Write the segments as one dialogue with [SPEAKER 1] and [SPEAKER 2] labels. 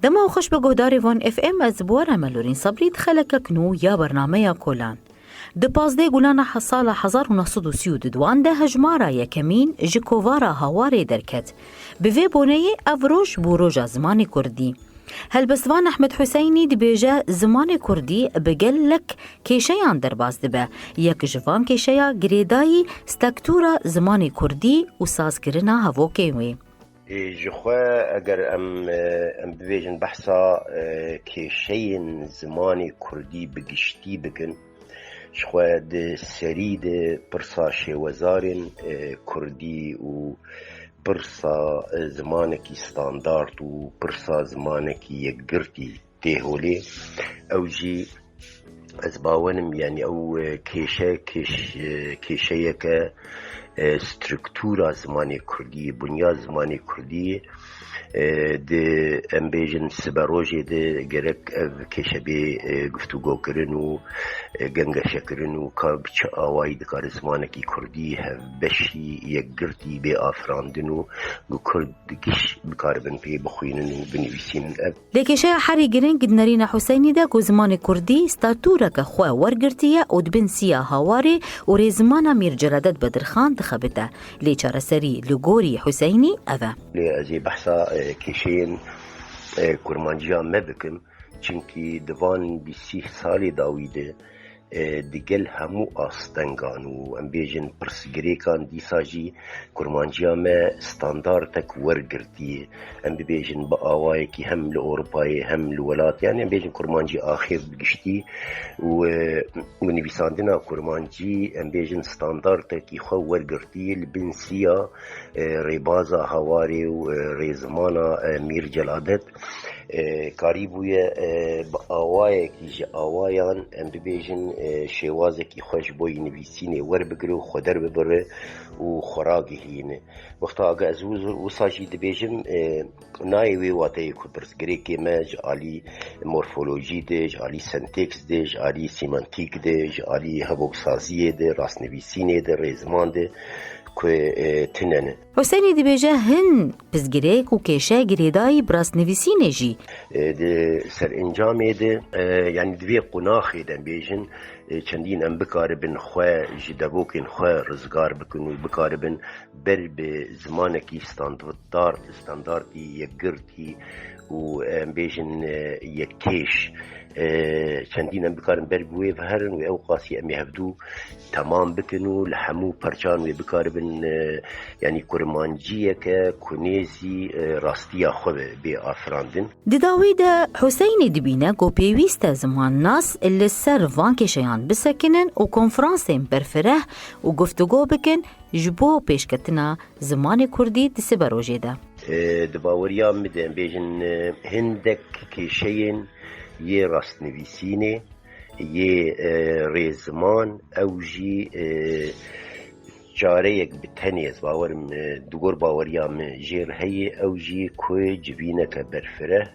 [SPEAKER 1] دما خوش به گهداری وان اف ام از بوار ملورین صبری دخلک کنو یا برنامه کولان. د 15 گولان سال 1932 ده هجمارا یکمین جکووارا هواری درکت. به وی بونه افروش بوروژ زمان کردی. هلبستوان احمد حسینی دبیجه زمان کردی بگلک کشیان درباز دبه. یک جوان کشیا گریدایی ستکتورا زمان کردی و سازگرنا هوا کیوی.
[SPEAKER 2] جخوا اگر ام ببیجن بحثا کشین زمان کردی بگشتی بکن شخوا ده سری ده پرسا شوزارن کردی و پرسا زمانکی ستاندارد و پرسا زمانکی یک گرتی تهولی او جی از باونم یعنی او کشه که سترکتورا زمانی کردی بنیاد زمانی کردی ده ام بیجن سبروجی ده گرک کشه بی گفتگو کرن و گنگشه کرن و کابچ آوائی دکار زمانکی کردی بشی یک گرتی بی آفراندن و کردگیش بکار بن پی بخوینن و بنویسین.
[SPEAKER 1] لیکشه حری گرن گدنرین حسینی ده که زمان کردی ستاتورا که خواه ورگرتیه و دبن سیا هاواری و ریزمانا میر جلدت بدرخان دخبته لیچار سری لگوری حسینی اوه.
[SPEAKER 2] لی بحثا کشین کرمانجیا مبکم چونکی دوان 20 سالی داویده دیگل همو آستنگان و ام بیجن پرسگریکان دیساجی کرمانجیا ما ستاندارتک ورگرتی ام بیجن با آوایی که هم لأوروپای هم لولات یعنی ام بیجن کرمانجی آخر بگشتی و نویساندنا کرمانجی ام بیجن ستاندارتکی خو ورگرتی لبنسیا ریبازا هواری و ریزمانا میر جلادت کاری بویه با آوایی که آوایان ام بیجن شوازه کی خوش بوی نویسینه ور بگره و خودر ببره و خوراگی هینه وقتا اگه از وساجی دبیجم نایوی واته کبرسگری که ما جعلی مورفولوژی ده جعلی سنتکس ده جعلی سیمانتیک ده جعلی هبوکسازیه ده راست نویسینه ده ریزمان ده که تننه
[SPEAKER 1] حسینی دبیجه هن پزگریک و کشه گریدای براست نویسینه جی
[SPEAKER 2] ده سر انجامه ده یعنی دوی قناخی ده بیجن چندین ام بکاربن خواه جدبوکن خواه رزگار بکن و بکاربن بر به زمانکی استانداردی یک گرتی و ام بیجن یک کش چندین ام بکارن بر بوی فهرن و او قاسی امی هفدو تمام بکنو لحمو پرچان و بکاربن یعنی کرمانجیه که کنیزی راستی خواه بی آفراندن
[SPEAKER 1] دداوی ده حسینی دبینه گو پیویست زمان ناس اللي سر وان کشیان بسکنن و کنفرانسین برفره و گفتگو بکن جبو پیشکتنا زمان کردی دست بروجه ده
[SPEAKER 2] دباوریا مدن بیجن هندک کشین یه راست نویسینه یه ریزمان او جی جاره یک بتنی از باورم دوگر باوریام جیر هی او جی کوی جبینه که برفره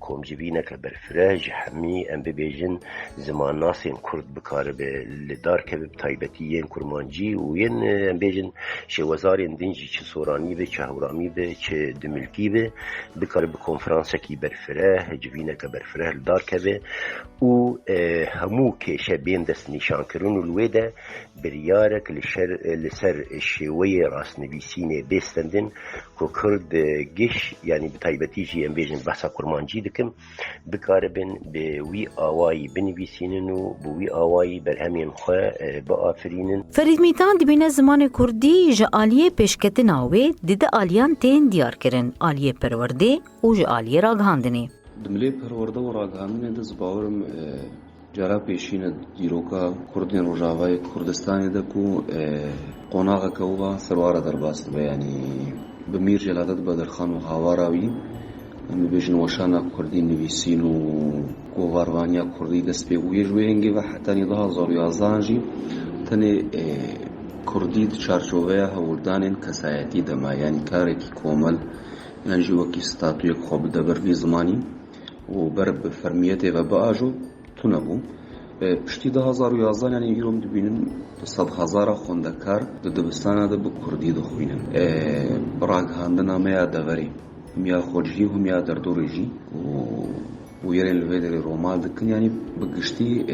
[SPEAKER 2] کم جبینه که برفره جحمی ام ببیجن زمان ناسین کرد بکاره به لدار که بتایبتی ین کرمانجی و ین ام بیجن شوازارین دنجی چه سورانی به چه هورامی به چه دملکی به بکاره به کنفرانس کی برفره جبینه که برفره لدار که به و همو کشه بین دست نشان کرون و لویده بریاره که لسر شوی راست نویسینه بیستندن که کرد گش یعنی بتایبتی جی ام بیجن بحثا کرمانجی دکم بکاربن به وی آوایی بنویسینن و به وی آوایی بر همین خواه با آفرینن.
[SPEAKER 1] فرید میتان دبینه زمان کردی جا آلیه پیشکت ناوی دیده آلیان تین دیار کرن آلیه پرورده و جا آلیه راگهاندنه.
[SPEAKER 3] دملی پرورده و راگهاندنه ده زباورم جارا پیشین دیروکا کردین روژاوای کردستانی ده کو قناغ کوبا سروار در باست بیانی بمیر جلادت بدرخان و هاواراوی ام بیشن وشانا کردی نویسین و گوهروانیا کردی دست به ویجوینگی و حتی نیده زاریازانجی تنی کردی چارچوبه هولدان کسایتی دما یعنی کاری کی کومل یعنی وکی ستاتوی خوب دبر وی زمانی و بر فرمیت و باجو تنبو پشتی 2011 یعنی یوم دبینن 100,000 خوندکار د دبستان د کردی د خوینن راگ هاندنا میا دوری هم یا خوجی هم یا دردورجی و یرین لویدر رومال دکن یعنی بگشتی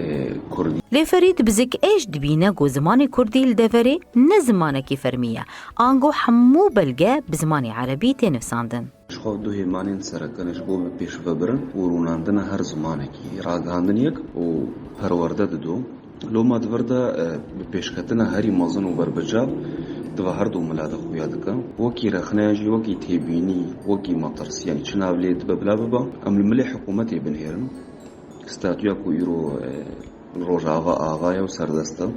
[SPEAKER 3] کردی.
[SPEAKER 1] لفرید بزک ایش دبینه گو زمان کردی لدوره نه زمانه کی فرمیه آنگو همو بلگه بزمان عربی تنفساندن.
[SPEAKER 3] خو دو هیمانین سرکنش بو به پیش ببرن و روناندن هر زمانه کی راگاندن یک و پرورده دو لو ما دورده به پیشکتن هری مازن و بربجاب دو هر دو ملاده خویا دکم وکی رخناجی وکی تیبینی وکی مطرس یعنی چنابلید ببلا ببا ام الملي حکومتی بنهرن استاتویا کو ایرو روجاوا آغای و سردسته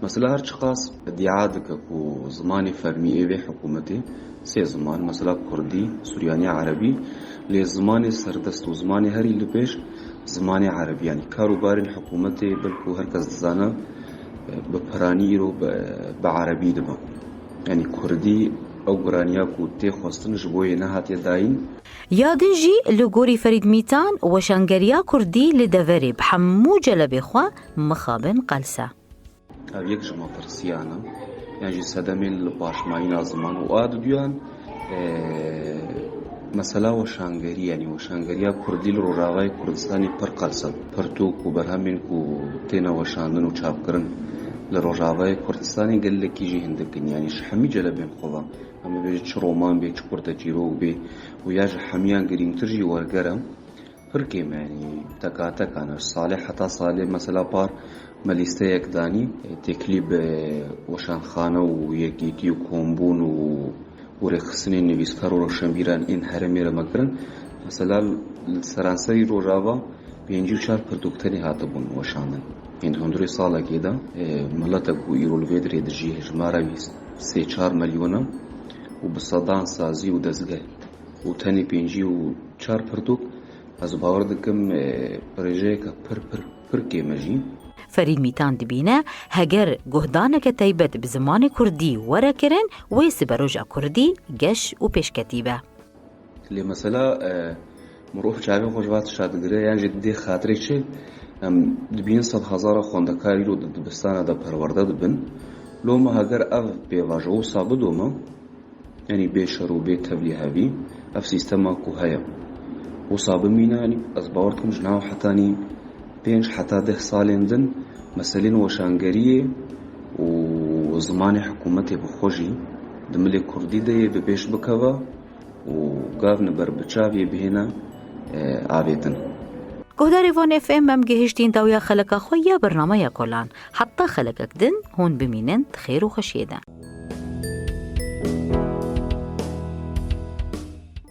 [SPEAKER 3] مثلا هر چقاس دیعادک کو زمانی فرمی ایوی حکومتی سه زمان مثلا کردی سوریانی عربی لی زمان سردست و زمانی هری لپیش زمانی عربی یعنی کاروبار حکومتی بلکو هر کس دزانه بپرانی رو بعربی دبا یعنی کردی او گرانیا کو تی خواستن جبوی نهات داین
[SPEAKER 1] یادن جی لگوری فرید میتان و شنگریا کردی لدوره بحمو جلب خوا مخابن قلسه
[SPEAKER 3] او یک جمع ترسیانه یعنی صدمین لباشمایین زمان و آدو دیان مثلا و شانگری یعنی و شانگریا کردی رو راغای کردستانی پر قلسه پرتو کو برهمین کو تینا و شاندن و چاپ کرن لروجاوای کردستانی گل کیجی هندکن یعنی شحمی جلبین خواه اما بیج چه رومان بیج کرده جیرو بی و یاج حمیان گریم ترجی ورگرم فرکیم یعنی تکانش صالح حتی صالح مثلا پار ملیسته یک دانی تکلیب وشان خانه و یکیتی و کمبون و رخصنی نویسکار و روشنبیران این هرمی را مکرن مثلا سرانسری روجاوا بینجی چار پردوکتنی هاتبون وشاندن این هندوری ساله کیدا ملت کو ایرول ویدری درجی هجمارا 3-4 میلیون و بصدان سازی و دزگه و تنی پینجی و 4 پردوک از باور دکم پروژه که پر کیمجی
[SPEAKER 1] فرید میتان دبینه هگر گهدانه که تایبت بزمان کردی ورا کرن ویس بروجا کردی گش و پیشکتیبه
[SPEAKER 3] لی مثلا مروف جاوی خوشوات شادگره یعنی جدی خاطری چه دبین 100,000 خوندکاری رو دبستانه دا پرورده دبن لو ما هگر اف بیواجو ثابتو ما یعنی بی شروع بی تبلیغاوی اف سیستما کو هیا و ثابت یعنی از باورتكم جناو حتانی 5 حتى 10 سالين دن مثلا وشانگریه و زمان حکومتی بخوشی دملی کردی ده ببیش بکوا و گاون بربچاوی بهینا آویتن
[SPEAKER 1] گهداری وان اف ام هم گهشتین داویا خلقا خویا برنامه یا کلان حتی خلقک دن هون بمینن خیر و خشیدن